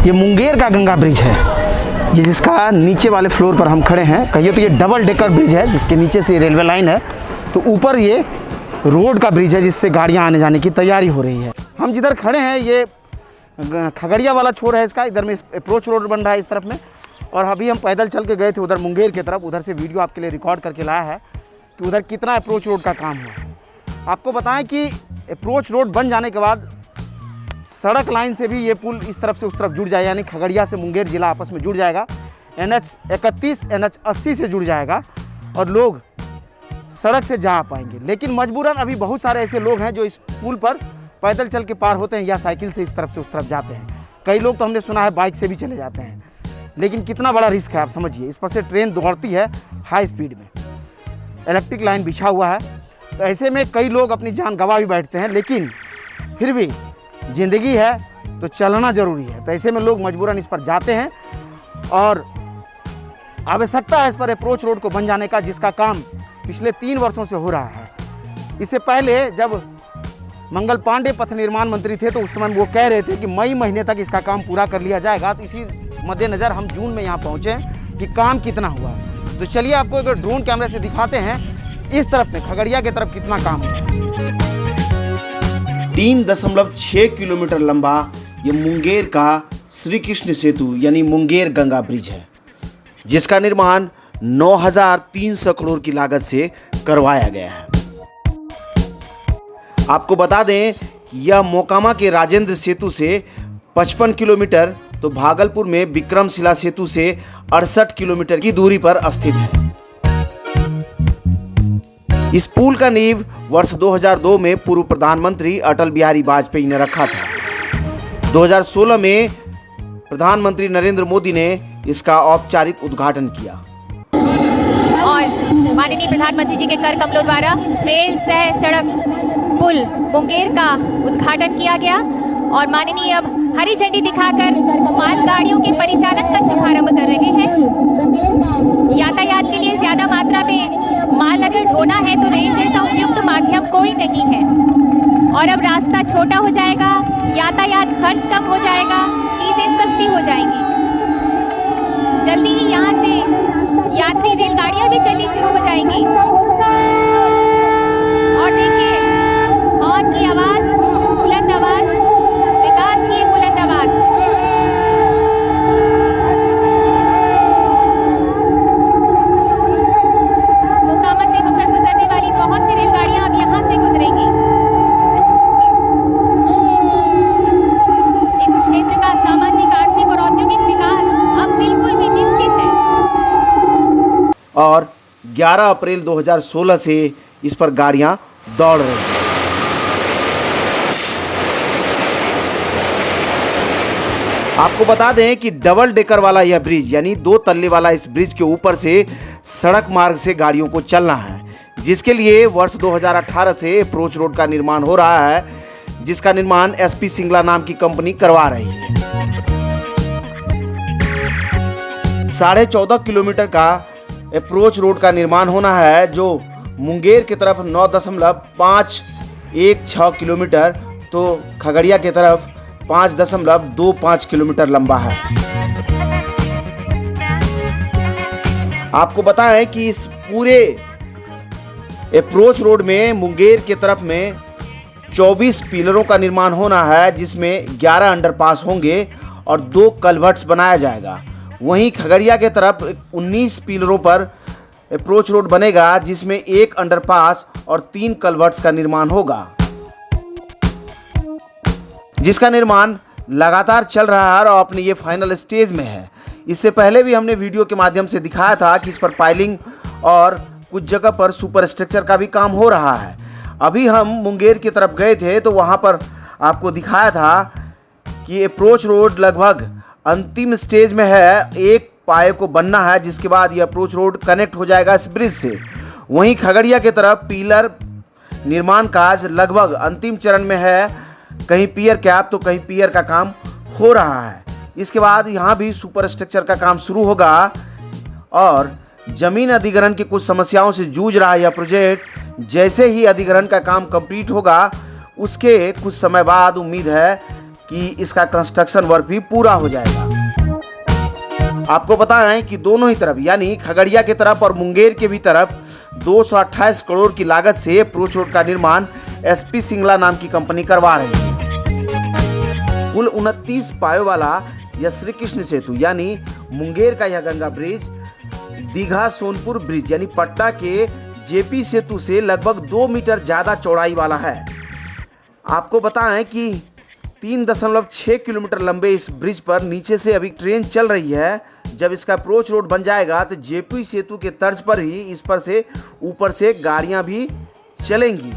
ये मुंगेर का गंगा ब्रिज है, ये जिसका नीचे वाले फ्लोर पर हम खड़े हैं। कहिए तो ये डबल डेकर ब्रिज है, जिसके नीचे से रेलवे लाइन है, तो ऊपर ये रोड का ब्रिज है जिससे गाड़ियां आने जाने की तैयारी हो रही है। हम जिधर खड़े हैं ये खगड़िया वाला छोर है इसका, इधर में अप्रोच रोड बन रहा है इस तरफ में। और अभी हम पैदल चल के गए थे उधर मुंगेर की तरफ, उधर से वीडियो आपके लिए रिकॉर्ड करके लाया है कि उधर कितना अप्रोच रोड का काम हुआ। आपको बताएं कि अप्रोच रोड बन जाने के बाद सड़क लाइन से भी ये पुल इस तरफ से उस तरफ जुड़ जाएगा, यानी खगड़िया से मुंगेर जिला आपस में जुड़ जाएगा। NH 31 NH 80 से जुड़ जाएगा और लोग सड़क से जा पाएंगे। लेकिन मजबूरन अभी बहुत सारे ऐसे लोग हैं जो इस पुल पर पैदल चल के पार होते हैं या साइकिल से इस तरफ से उस तरफ जाते हैं। कई लोग तो हमने सुना है बाइक से भी चले जाते हैं। लेकिन कितना बड़ा रिस्क है आप समझिए। इस पर से ट्रेन दौड़ती है हाई स्पीड में, इलेक्ट्रिक लाइन बिछा हुआ है, तो ऐसे में कई लोग अपनी जान गंवा भी बैठते हैं। लेकिन फिर भी ज़िंदगी है तो चलना ज़रूरी है, तो ऐसे में लोग मजबूरन इस पर जाते हैं। और आवश्यकता है इस पर अप्रोच रोड को बन जाने का, जिसका काम पिछले 3 वर्षों से हो रहा है। इससे पहले जब मंगल पांडे पथ निर्माण मंत्री थे तो उस समय वो कह रहे थे कि मई महीने तक इसका काम पूरा कर लिया जाएगा। तो इसी मद्देनज़र हम जून में यहाँ पहुँचे कि काम कितना हुआ। तो चलिए आपको एक ड्रोन कैमरे से दिखाते हैं इस तरफ में खगड़िया की तरफ कितना काम हुआ। 3.6 किलोमीटर लंबा ये मुंगेर का श्री कृष्ण सेतु यानी मुंगेर गंगा ब्रिज है, जिसका निर्माण 9,300 करोड़ की लागत से करवाया गया है। आपको बता दें कि यह मोकामा के राजेंद्र सेतु से 55 किलोमीटर तो भागलपुर में विक्रमशिला सेतु से 68 किलोमीटर की दूरी पर स्थित है। इस पुल का नींव वर्ष 2002 में पूर्व प्रधानमंत्री अटल बिहारी वाजपेयी ने रखा था। 2016 में प्रधानमंत्री नरेंद्र मोदी ने इसका औपचारिक उद्घाटन किया और माननीय प्रधानमंत्री जी के कर कमलों द्वारा रेल सह सड़क पुल मुंगेर का उद्घाटन किया गया और माननीय अब हरी झंडी दिखाकर मालगाड़ियों के परिचालन का शुभारंभ कर रहे हैं। यातायात के लिए ज्यादा मात्रा में माल अगर ढोना है तो रेल जैसा उपयुक्त माध्यम कोई नहीं है। और अब रास्ता छोटा हो जाएगा, यातायात खर्च कम हो जाएगा, चीजें सस्ती हो जाएंगी। जल्दी ही यहाँ से यात्री रेलगाड़ियाँ भी चलनी शुरू हो जाएंगी। और देखिए हॉर्न की आवाज, बुलंद आवाज, विकास की बुलंद आवाज। मोकामा से होकर गुजरने वाली बहुत सी रेलगाड़ियां अब यहाँ से गुजरेंगी। इस क्षेत्र का सामाजिक, आर्थिक और औद्योगिक विकास अब बिल्कुल भी निश्चित है। और 11 अप्रैल 2016 से इस पर गाड़ियां दौड़ रही हैं। आपको बता दें कि डबल डेकर वाला यह ब्रिज यानी 2 तल्ले वाला इस ब्रिज के ऊपर से सड़क मार्ग से गाड़ियों को चलना है, जिसके लिए वर्ष 2018 से अप्रोच रोड का निर्माण हो रहा है, जिसका निर्माण SP सिंगला नाम की कंपनी करवा रही है। 14.5 किलोमीटर का अप्रोच रोड का निर्माण होना है, जो मुंगेर की तरफ 9.516 किलोमीटर तो खगड़िया की तरफ 5.25 किलोमीटर लंबा है। आपको बताएं कि इस पूरे अप्रोच रोड में मुंगेर की तरफ में 24 पिलरों का निर्माण होना है, जिसमें 11 अंडरपास होंगे और 2 कलवर्ट्स बनाया जाएगा। वहीं खगड़िया के तरफ 19 पिलरों पर अप्रोच रोड बनेगा, जिसमें 1 अंडरपास और 3 कलवर्ट्स का निर्माण होगा, जिसका निर्माण लगातार चल रहा है और अपने ये फाइनल स्टेज में है। इससे पहले भी हमने वीडियो के माध्यम से दिखाया था कि इस पर पाइलिंग और कुछ जगह पर सुपर स्ट्रक्चर का भी काम हो रहा है। अभी हम मुंगेर की तरफ गए थे तो वहाँ पर आपको दिखाया था कि अप्रोच रोड लगभग अंतिम स्टेज में है। एक पाए को बनना है, जिसके बाद ये अप्रोच रोड कनेक्ट हो जाएगा इस ब्रिज से। वहीं खगड़िया की तरफ पिलर निर्माण कार्य लगभग अंतिम चरण में है, कहीं पियर कैप तो कहीं पियर का काम हो रहा है। इसके बाद यहाँ भी सुपर स्ट्रक्चर का काम शुरू होगा और जमीन अधिग्रहण की कुछ समस्याओं से जूझ रहा है यह प्रोजेक्ट। जैसे ही अधिग्रहण का काम कंप्लीट होगा उसके कुछ समय बाद उम्मीद है कि इसका कंस्ट्रक्शन वर्क भी पूरा हो जाएगा। आपको पता है कि दोनों ही तरफ यानी खगड़िया की तरफ और मुंगेर के भी तरफ 228 करोड़ की लागत से अप्रोच रोड का निर्माण एसपी सिंगला नाम की कंपनी करवा रही है। कुल 29 पायों वाला यह श्री कृष्ण सेतु यानी मुंगेर का यह गंगा ब्रिज दीघा सोनपुर ब्रिज यानी पटना के जेपी सेतु से लगभग 2 मीटर ज्यादा चौड़ाई वाला है। आपको बताएं कि 3.6 किलोमीटर लंबे इस ब्रिज पर नीचे से अभी ट्रेन चल रही है। जब इसका अप्रोच रोड बन जाएगा तो जेपी सेतु के तर्ज पर ही इस पर से ऊपर से गाड़ियां भी चलेंगी।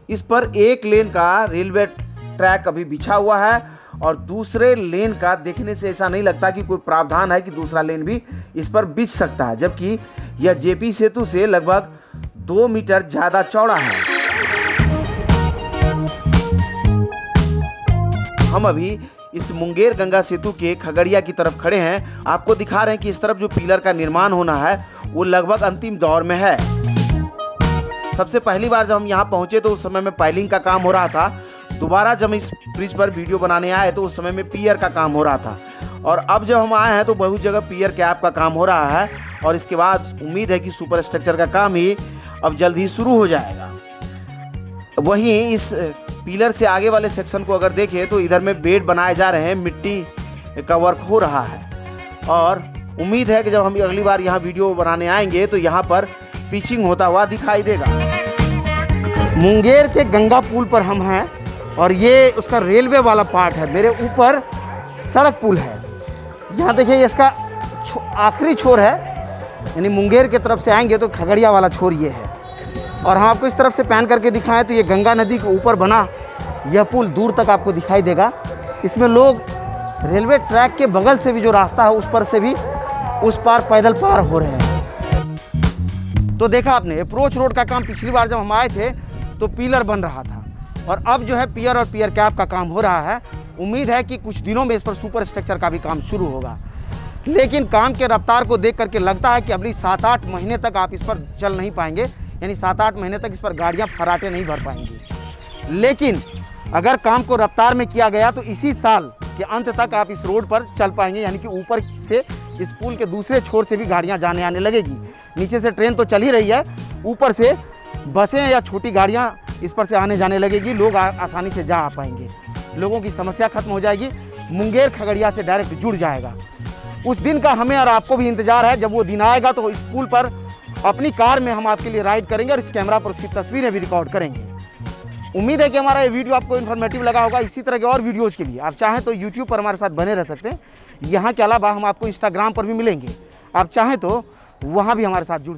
इस पर एक लेन का रेलवे ट्रैक अभी बिछा हुआ है और दूसरे लेन का देखने से ऐसा नहीं लगता कि कोई प्रावधान है कि दूसरा लेन भी इस पर बिछ सकता है, जबकि यह जेपी सेतु से लगभग 2 मीटर ज़्यादा चौड़ा है। हम अभी इस मुंगेर गंगा सेतु के खगड़िया की तरफ खड़े हैं। आपको दिखा रहे हैं कि इस तरफ जो पिलर का निर्माण होना है वो लगभग अंतिम दौर में है। सबसे पहली बार जब हम यहाँ पहुँचे तो उस समय में पाइलिंग का काम हो रहा था। दोबारा जब इस ब्रिज पर वीडियो बनाने आए तो उस समय में पियर का काम हो रहा था और अब जब हम आए हैं तो बहुत जगह पियर कैप का काम हो रहा है और इसके बाद उम्मीद है कि सुपर स्ट्रक्चर का काम ही अब जल्द ही शुरू हो जाएगा। वहीं इस पिलर से आगे वाले सेक्शन को अगर देखें तो इधर में बेड बनाए जा रहे हैं, मिट्टी का वर्क हो रहा है और उम्मीद है कि जब हम अगली बार यहाँ वीडियो बनाने आएंगे तो यहाँ पर पिचिंग होता हुआ दिखाई देगा। मुंगेर के गंगा पुल पर हम हैं और ये उसका रेलवे वाला पार्ट है। मेरे ऊपर सड़क पुल है। यहाँ देखिए इसका आखिरी छोर है, यानी मुंगेर की तरफ से आएंगे तो खगड़िया वाला छोर ये है। और हम आपको इस तरफ से पैन करके दिखाएं तो ये गंगा नदी के ऊपर बना यह पुल दूर तक आपको दिखाई देगा। इसमें लोग रेलवे ट्रैक के बगल से भी जो रास्ता है उस पर से भी उस पार पैदल पार हो रहे हैं। तो देखा आपने अप्रोच रोड का काम पिछली बार जब हम आए थे तो पिलर बन रहा था और अब जो है पियर और पियर कैप का काम हो रहा है। उम्मीद है कि कुछ दिनों में इस पर सुपर स्ट्रक्चर का भी काम शुरू होगा, लेकिन काम के रफ्तार को देख करके लगता है कि अगली 7-8 महीने तक आप इस पर चल नहीं पाएंगे, यानी 7-8 महीने तक इस पर गाड़ियां फराटे नहीं भर पाएंगी। लेकिन अगर काम को रफ्तार में किया गया तो इसी साल के अंत तक आप इस रोड पर चल पाएंगे, यानी कि ऊपर से इस पुल के दूसरे छोर से भी गाड़ियां जाने आने लगेगी। नीचे से ट्रेन तो चल ही रही है, ऊपर से बसें या छोटी गाड़ियां इस पर से आने जाने लगेगी। लोग आसानी से जा आ पाएंगे, लोगों की समस्या खत्म हो जाएगी। मुंगेर खगड़िया से डायरेक्ट जुड़ जाएगा। उस दिन का हमें और आपको भी इंतजार है। जब वो दिन आएगा तो इस पुल पर अपनी कार में हम आपके लिए राइड करेंगे और इस कैमरा पर उसकी तस्वीरें भी रिकॉर्ड करेंगे। उम्मीद है कि हमारा ये वीडियो आपको इन्फॉर्मेटिव लगा होगा। इसी तरह के और वीडियोज़ के लिए आप चाहें तो यूट्यूब पर हमारे साथ बने रह सकते हैं। यहाँ के अलावा हम आपको इंस्टाग्राम पर भी मिलेंगे, आप चाहें तो वहाँ भी हमारे साथ जुड़ सकते हैं।